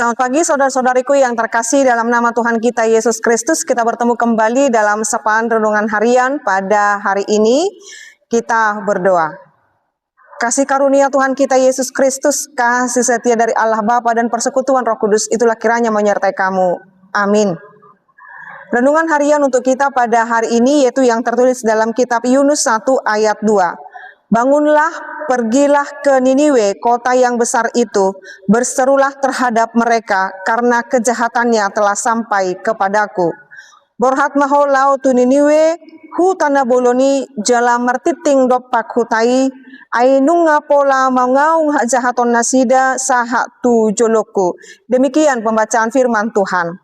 Selamat pagi saudara-saudariku yang terkasih dalam nama Tuhan kita Yesus Kristus. Kita bertemu kembali dalam sapaan renungan harian pada hari ini. Kita berdoa. Kasih karunia Tuhan kita Yesus Kristus, kasih setia dari Allah Bapa dan persekutuan Roh Kudus itulah kiranya menyertai kamu. Amin. Renungan harian untuk kita pada hari ini yaitu yang tertulis dalam kitab Yunus 1 ayat 2. Bangunlah, pergilah ke Niniwe, kota yang besar itu, berserulah terhadap mereka, karena kejahatannya telah sampai kepadaku. Borhat maholau tu Niniwe, hu tanah boloni, jala mertiting dopak hutai, ainunga pola mangaung hak jahaton nasida, sahak tu joloku. Demikian pembacaan firman Tuhan.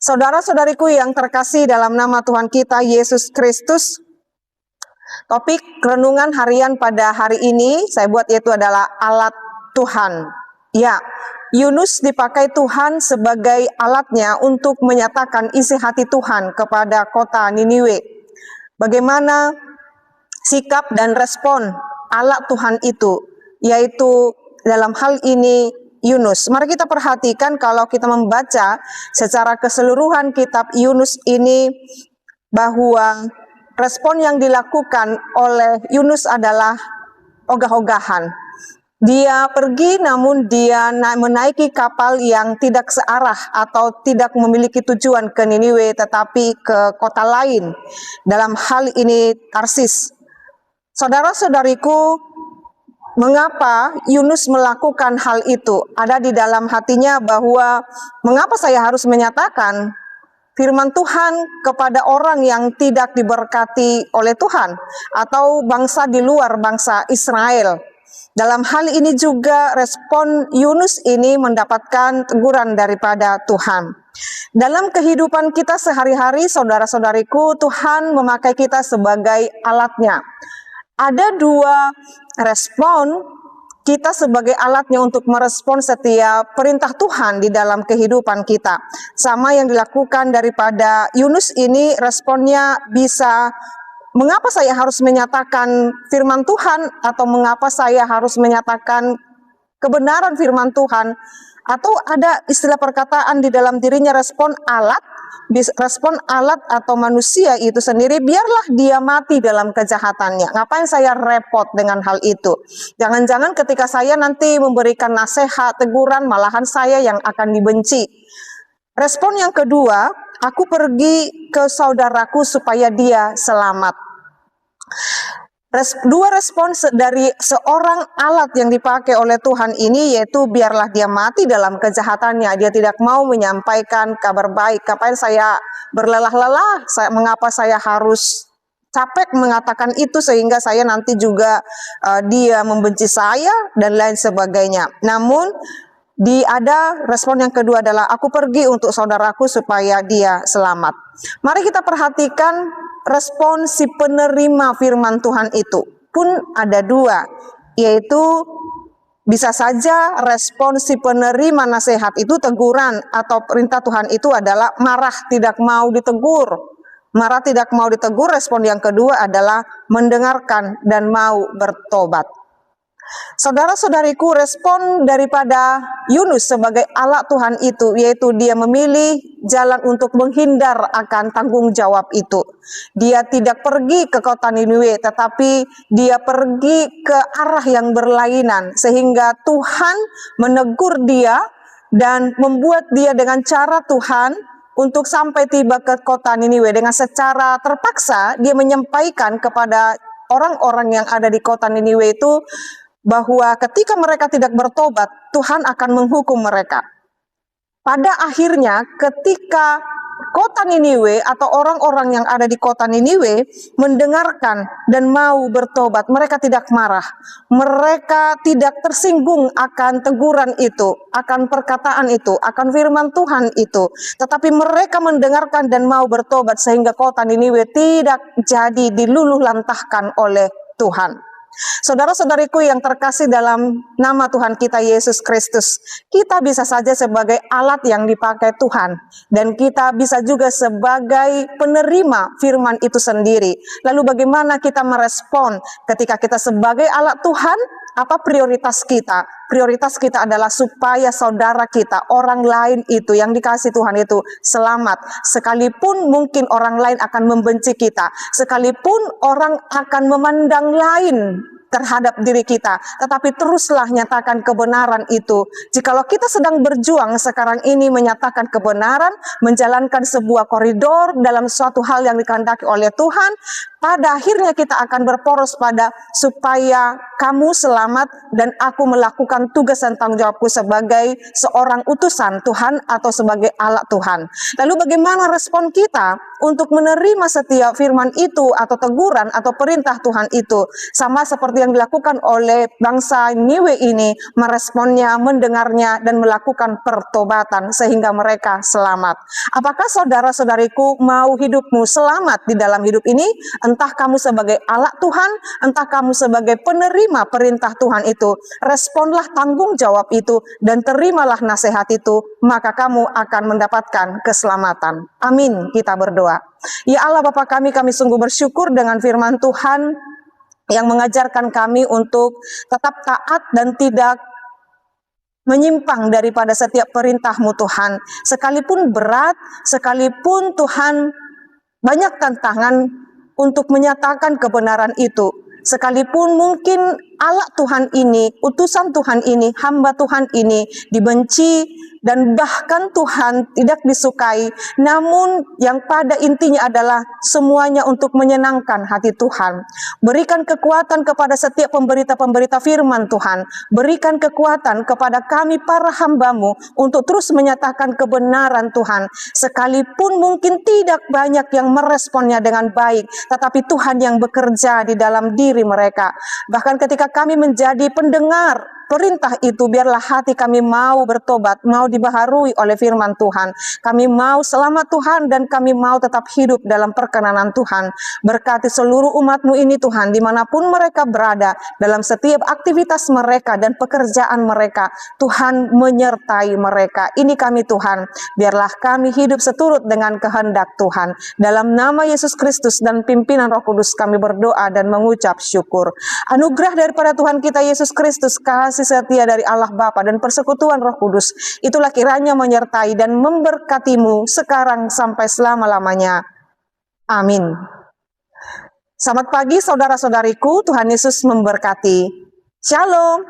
Saudara-saudariku yang terkasih dalam nama Tuhan kita Yesus Kristus, topik renungan harian pada hari ini saya buat yaitu adalah alat Tuhan. Ya, Yunus dipakai Tuhan sebagai alatnya untuk menyatakan isi hati Tuhan kepada kota Niniwe. Bagaimana sikap dan respon alat Tuhan itu, yaitu dalam hal ini Yunus. Mari kita perhatikan kalau kita membaca secara keseluruhan kitab Yunus ini bahwa respon yang dilakukan oleh Yunus adalah ogah-ogahan. Dia pergi namun dia menaiki kapal yang tidak searah atau tidak memiliki tujuan ke Niniwe tetapi ke kota lain. Dalam hal ini Tarsis. Saudara-saudariku, mengapa Yunus melakukan hal itu? Ada di dalam hatinya bahwa mengapa saya harus menyatakan firman Tuhan kepada orang yang tidak diberkati oleh Tuhan atau bangsa di luar bangsa Israel. Dalam hal ini juga respon Yunus ini mendapatkan teguran daripada Tuhan. Dalam kehidupan kita sehari-hari, saudara-saudariku, Tuhan memakai kita sebagai alatnya. Ada dua respon kita sebagai alatnya untuk merespon setiap perintah Tuhan di dalam kehidupan kita. Sama yang dilakukan daripada Yunus ini, responnya bisa, mengapa saya harus menyatakan firman Tuhan, atau mengapa saya harus menyatakan kebenaran firman Tuhan, atau ada istilah perkataan di dalam dirinya respon alat atau manusia itu sendiri, biarlah dia mati dalam kejahatannya. Ngapain saya repot dengan hal itu? Jangan-jangan ketika saya nanti memberikan nasihat, teguran, malahan saya yang akan dibenci. Respon yang kedua, aku pergi ke saudaraku supaya dia selamat. Dua respon dari seorang alat yang dipakai oleh Tuhan ini yaitu biarlah dia mati dalam kejahatannya. Dia tidak mau menyampaikan kabar baik. Kapan saya berlelah-lelah? Mengapa saya harus capek mengatakan itu sehingga saya nanti juga dia membenci saya dan lain sebagainya. Namun ada respon yang kedua adalah aku pergi untuk saudaraku supaya dia selamat. Mari kita perhatikan respon si penerima firman Tuhan itu pun ada dua, yaitu bisa saja respon si penerima nasihat itu teguran atau perintah Tuhan itu adalah marah, tidak mau ditegur. Marah, tidak mau ditegur. Respon yang kedua adalah mendengarkan dan mau bertobat. Saudara-saudariku, respon daripada Yunus sebagai alat Tuhan itu yaitu dia memilih jalan untuk menghindar akan tanggung jawab itu. Dia tidak pergi ke kota Niniwe, tetapi dia pergi ke arah yang berlainan sehingga Tuhan menegur dia dan membuat dia dengan cara Tuhan untuk sampai tiba ke kota Niniwe. Dengan secara terpaksa dia menyampaikan kepada orang-orang yang ada di kota Niniwe itu bahwa ketika mereka tidak bertobat, Tuhan akan menghukum mereka. Pada akhirnya, ketika kota Niniwe atau orang-orang yang ada di kota Niniwe mendengarkan dan mau bertobat, mereka tidak marah. Mereka tidak tersinggung akan teguran itu, akan perkataan itu, akan firman Tuhan itu. Tetapi mereka mendengarkan dan mau bertobat sehingga kota Niniwe tidak jadi diluluh lantahkan oleh Tuhan. Saudara-saudariku yang terkasih dalam nama Tuhan kita Yesus Kristus, kita bisa saja sebagai alat yang dipakai Tuhan dan kita bisa juga sebagai penerima firman itu sendiri. Lalu bagaimana kita merespon ketika kita sebagai alat Tuhan Apa prioritas kita? Prioritas kita adalah supaya saudara kita, orang lain itu yang dikasih Tuhan itu selamat. Sekalipun mungkin orang lain akan membenci kita, sekalipun orang akan memandang lain terhadap diri kita, tetapi teruslah nyatakan kebenaran itu. Jikalau kita sedang berjuang sekarang ini menyatakan kebenaran, menjalankan sebuah koridor dalam suatu hal yang dikehendaki oleh Tuhan, pada akhirnya kita akan berporos pada supaya kamu selamat dan aku melakukan tugas dan tanggung jawabku sebagai seorang utusan Tuhan atau sebagai alat Tuhan. Lalu bagaimana respon kita untuk menerima setiap firman itu atau teguran atau perintah Tuhan itu? Sama seperti yang dilakukan oleh bangsa Niwe ini, meresponnya, mendengarnya, dan melakukan pertobatan sehingga mereka selamat. Apakah saudara-saudariku mau hidupmu selamat di dalam hidup ini? Entah kamu sebagai alat Tuhan, entah kamu sebagai penerima perintah Tuhan itu, responlah tanggung jawab itu dan terimalah nasihat itu, maka kamu akan mendapatkan keselamatan. Amin, kita berdoa. Ya Allah Bapa kami sungguh bersyukur dengan firman Tuhan yang mengajarkan kami untuk tetap taat dan tidak menyimpang daripada setiap perintah-Mu Tuhan. Sekalipun berat, sekalipun Tuhan banyak tantangan untuk menyatakan kebenaran itu. Sekalipun mungkin alat Tuhan ini, utusan Tuhan ini, hamba Tuhan ini dibenci dan bahkan Tuhan tidak disukai, namun yang pada intinya adalah semuanya untuk menyenangkan hati Tuhan. Berikan kekuatan kepada setiap pemberita-pemberita firman Tuhan, berikan kekuatan kepada kami para hamba-Mu untuk terus menyatakan kebenaran Tuhan, sekalipun mungkin tidak banyak yang meresponnya dengan baik, tetapi Tuhan yang bekerja di dalam diri mereka. Bahkan ketika kami menjadi pendengar perintah itu, biarlah hati kami mau bertobat, mau dibaharui oleh firman Tuhan. Kami mau selamat Tuhan dan kami mau tetap hidup dalam perkenanan Tuhan. Berkati seluruh umat-Mu ini Tuhan, dimanapun mereka berada, dalam setiap aktivitas mereka dan pekerjaan mereka, Tuhan menyertai mereka. Ini kami Tuhan, biarlah kami hidup seturut dengan kehendak Tuhan. Dalam nama Yesus Kristus dan pimpinan Roh Kudus kami berdoa dan mengucap syukur. Anugerah daripada Tuhan kita Yesus Kristus, kasih setia dari Allah Bapa dan persekutuan Roh Kudus, itulah kiranya menyertai dan memberkatimu sekarang sampai selama-lamanya. Amin. Selamat pagi saudara-saudariku, Tuhan Yesus memberkati. Shalom.